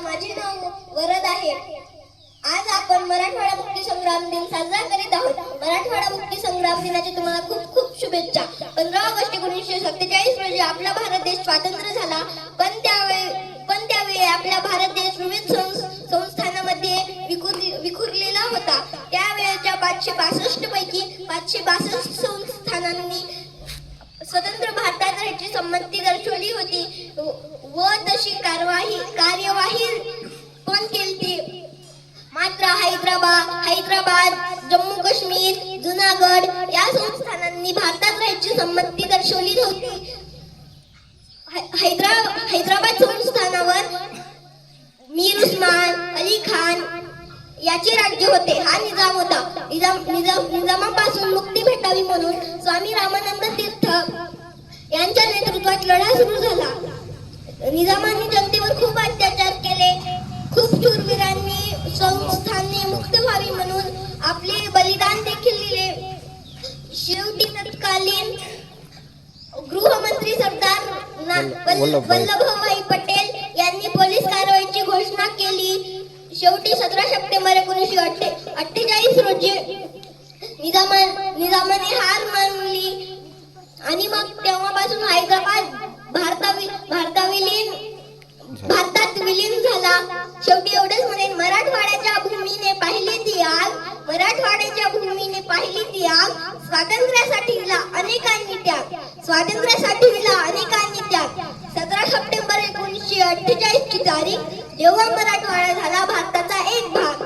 माझे नाव वरद आहे. आज आपण मराठवाडा मुक्ती संग्राम दिन साजरा करीत आहोत. मराठवाडा मुक्ती संग्राम दिनाची तुम्हाला खूप खूप शुभेच्छा. 15 ऑगस्ट 1947 रोजी आपला भारत देश स्वतंत्र झाला. पण त्यावेळी आपला भारत देश विविध संस्थानांमध्ये विखुरलेला होता. त्यावेळेच्या 562 पैकी 562 संस्थानांनी स्वतंत्र भारतात राहायची संमती दर्शवली होती व तशी कार्यवाही पण केली. मात्र हैदराबाद, जम्मू काश्मीर, जुनागड या संस्थानांनी भारतात राहायची संमती दर्शवली नव्हती. हैदराबाद संस्थानावर मीर उस्मान अली खान याचे राज्य होते. हा निजाम होता. निजामापासून मुक्ती भेटावी म्हणून स्वामी रामानंद तीर्थ यांच्या नेतृत्वात लढा सुरू झाला. निजामाने जनतेवर खूप अत्याचार केले. खूप शूरवीरांनी संस्थांनी मुक्त व्हावी म्हणून आपले बलिदान देखील दिले. शेवटी तत्कालीन गृहमंत्री सरदार वल्लभभाई पटेल यांनी पोलीस कारवाईची घोषणा केली. शेवटी 17 सप्टेंबर 1948 रोजी निजामाने हार मानली आणि मग तेव्हापासून हैदराबाद भारतात विलीन झाला. शेवटी एवढेच म्हणेन, मराठवाड्याच्या भूमीने पाहिली ती आग, स्वातंत्र्यासाठी दिला अनेकांनी त्याग, 17 सप्टेंबर 1948 ची तारीख, जेव्हा मराठवाडा झाला भारताचा एक भाग.